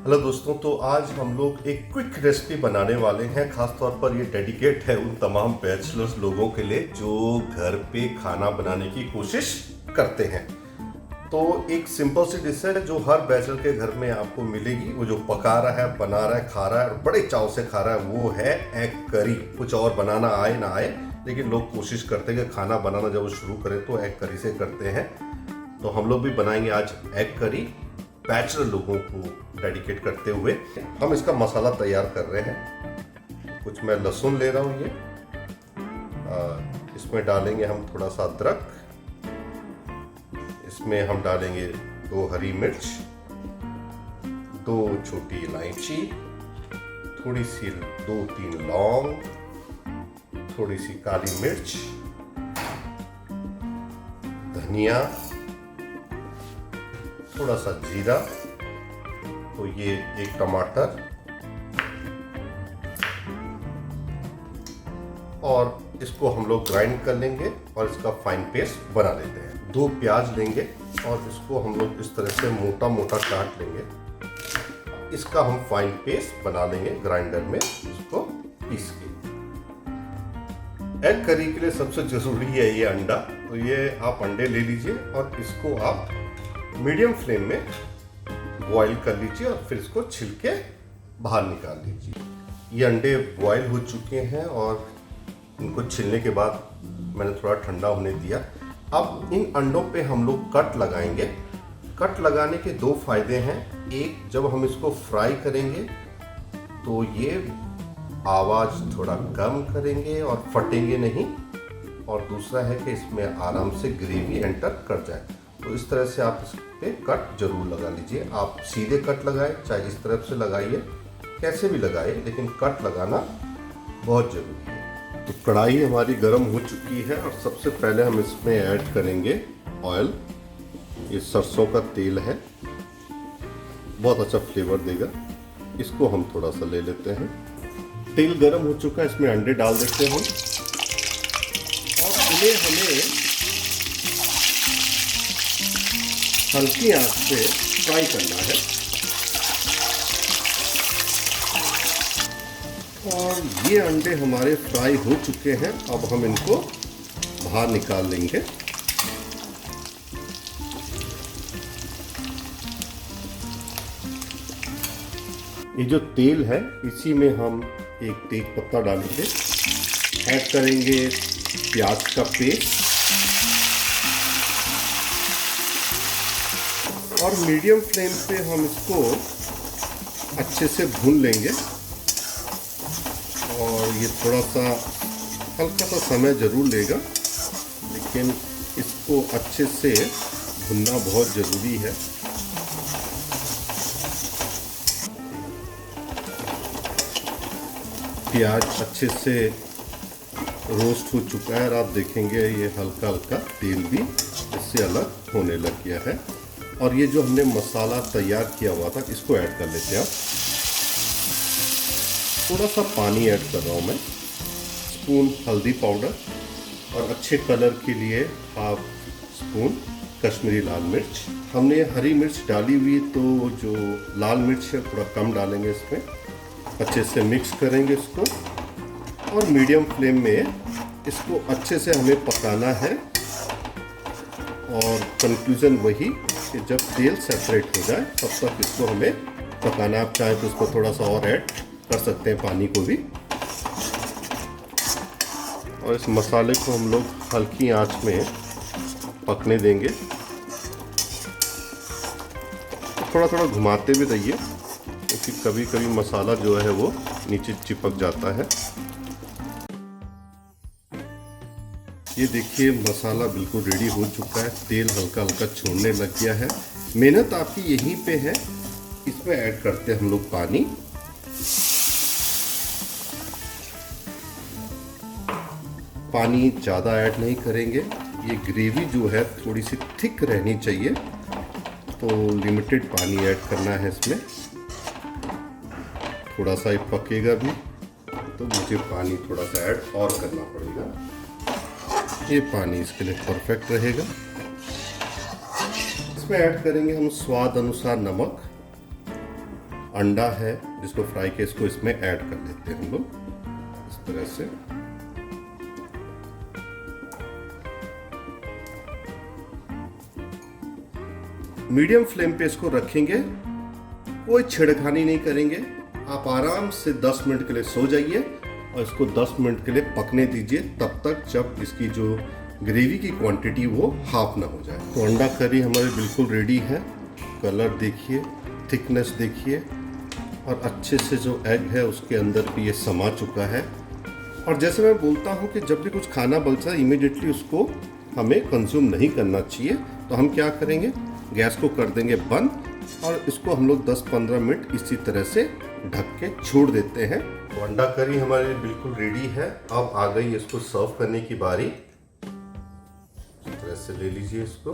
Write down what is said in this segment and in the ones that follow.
Hello दोस्तों, तो आज हम लोग एक क्विक रेसिपी बनाने वाले हैं। खास तौर पर ये डेडिकेट है उन तमाम बैचलर्स लोगों के लिए जो घर पे खाना बनाने की कोशिश करते हैं। तो एक सिंपल सी डिश है जो हर बैचलर के घर में आपको मिलेगी। वो जो पका रहा है, बना रहा है, खा रहा है और बड़े चाव से खा रहा है, वो है एग करी। कुछ और बनाना आए ना आए, लेकिन लोग कोशिश करते हैं कि खाना बनाना जब वो शुरू करें तो एग करी से करते हैं। तो हम लोग भी बनाएंगे आज एग करी बैचलर लोगों को डेडिकेट करते हुए। हम इसका मसाला तैयार कर रहे हैं। कुछ मैं लहसुन ले रहा हूँ ये। इसमें डालेंगे हम थोड़ा सा अदरक। इसमें हम डालेंगे 2 हरी मिर्च, 2 छोटी इलायची, थोड़ी सी 2-3 लौंग, थोड़ी सी काली मिर्च, धनिया, थोड़ा सा जीरा, तो ये एक टमाटर और इसको हम लोग ग्राइंड कर लेंगे और इसका फाइन पेस्ट बना लेते हैं। 2 प्याज लेंगे और इसको हम लोग इस तरह से मोटा मोटा काट लेंगे। इसका हम फाइन पेस्ट बना लेंगे ग्राइंडर में, इसको पीस के। एग करी के लिए सबसे जरूरी है ये अंडा। तो ये आप अंडे ले लीजिए और इसको आप मीडियम फ्लेम में बॉईल कर लीजिए और फिर इसको छिलके बाहर निकाल लीजिए। ये अंडे बॉईल हो चुके हैं और इनको छिलने के बाद मैंने थोड़ा ठंडा होने दिया। अब इन अंडों पे हम लोग कट लगाएंगे। कट लगाने के 2 फायदे हैं। एक, जब हम इसको फ्राई करेंगे तो ये आवाज़ थोड़ा कम करेंगे और फटेंगे नहीं, और दूसरा है कि इसमें आराम से ग्रेवी एंटर कर जाए। तो इस तरह से आप इस पे कट जरूर लगा लीजिए। आप सीधे कट लगाएं, चाहे इस तरफ से लगाइए, कैसे भी लगाइए, लेकिन कट लगाना बहुत जरूरी है। तो कढ़ाई हमारी गर्म हो चुकी है और सबसे पहले हम इसमें ऐड करेंगे ऑयल। ये सरसों का तेल है, बहुत अच्छा फ्लेवर देगा। इसको हम थोड़ा सा ले लेते हैं। तेल गर्म हो चुका है, इसमें अंडे डाल देते हैं और इन्हें हमें हल्की आंच पे फ्राई करना है। और ये अंडे हमारे फ्राई हो चुके हैं। अब हम इनको बाहर निकाल लेंगे। ये जो तेल है, इसी में हम एक तेज पत्ता डालेंगे, ऐड करेंगे प्याज का पेस्ट और मीडियम फ्लेम पे हम इसको अच्छे से भून लेंगे। और ये थोड़ा सा हल्का सा समय ज़रूर लेगा, लेकिन इसको अच्छे से भुनना बहुत ज़रूरी है। प्याज अच्छे से रोस्ट हो चुका है और आप देखेंगे ये हल्का हल्का तेल भी इससे अलग होने लग गया है। और ये जो हमने मसाला तैयार किया हुआ था, इसको ऐड कर लेते हैं। आप थोड़ा सा पानी ऐड कर रहा हूँ मैं, स्पून हल्दी पाउडर, और अच्छे कलर के लिए हाफ स्पून कश्मीरी लाल मिर्च। हमने हरी मिर्च डाली हुई, तो जो लाल मिर्च है थोड़ा कम डालेंगे इसमें। अच्छे से मिक्स करेंगे इसको और मीडियम फ्लेम में इसको अच्छे से हमें पकाना है। और कंक्लूजन वही कि जब तेल सेपरेट हो जाए तब तक इसको हमें पकाना। आप चाहें तो इसको थोड़ा सा और ऐड कर सकते हैं, पानी को भी। और इस मसाले को हम लोग हल्की आंच में पकने देंगे। थोड़ा थोड़ा घुमाते भी रहिए, क्योंकि कभी कभी मसाला जो है वो नीचे चिपक जाता है। ये देखिए मसाला बिल्कुल रेडी हो चुका है। तेल हल्का हल्का छोड़ने लग गया है। मेहनत आपकी यहीं पे है। इसमें ऐड करते हैं हम लोग पानी। पानी ज़्यादा ऐड नहीं करेंगे। ये ग्रेवी जो है थोड़ी सी थिक रहनी चाहिए, तो लिमिटेड पानी ऐड करना है इसमें। थोड़ा सा ये पकेगा भी, तो मुझे पानी थोड़ा सा ऐड और करना पड़ेगा। ये पानी इसके लिए परफेक्ट रहेगा। इसमें ऐड करेंगे हम स्वाद अनुसार नमक, अंडा है जिसको फ्राई के इसको इसमें ऐड कर देते हैं हम लोग इस तरह से। मीडियम फ्लेम पे इसको रखेंगे, कोई छिड़खानी नहीं करेंगे। आप आराम से 10 मिनट के लिए सो जाइए और इसको 10 मिनट के लिए पकने दीजिए, तब तक जब इसकी जो ग्रेवी की क्वांटिटी वो हाफ ना हो जाए। तो अंडा करी हमारी बिल्कुल रेडी है। कलर देखिए, थिकनेस देखिए, और अच्छे से जो एग है उसके अंदर भी ये समा चुका है। और जैसे मैं बोलता हूँ कि जब भी कुछ खाना बनता है इमीडिएटली उसको हमें कंज्यूम नहीं करना चाहिए। तो हम क्या करेंगे, गैस को कर देंगे बंद और इसको हम लोग 10-15 मिनट इसी तरह से ढक के छोड़ देते हैं। तो अंडा करी हमारी बिल्कुल रेडी है। अब आ गई इसको सर्व करने की बारी। इस तरह से ले लीजिए इसको।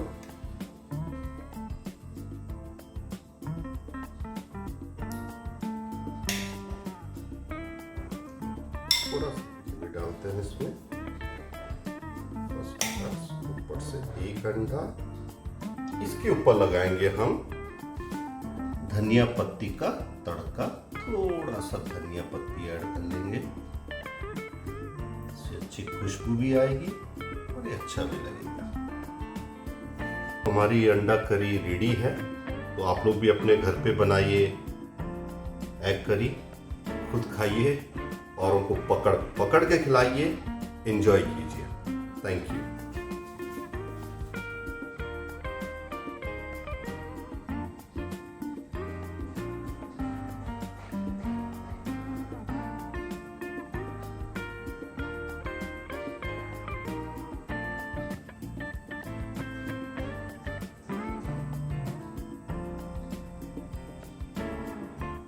थोड़ा सा डालते हैं इसमें, ऊपर से एक अंडा, इसके ऊपर लगाएंगे हम धनिया पत्ती का तड़का। थोड़ा सा धनिया पत्ती ऐड कर लेंगे, इससे अच्छी खुशबू भी आएगी और ये अच्छा भी लगेगा। हमारी अंडा करी रेडी है। तो आप लोग भी अपने घर पे बनाइए एग करी, खुद खाइए, औरों को पकड़ के खिलाइए, एंजॉय कीजिए। Thank you.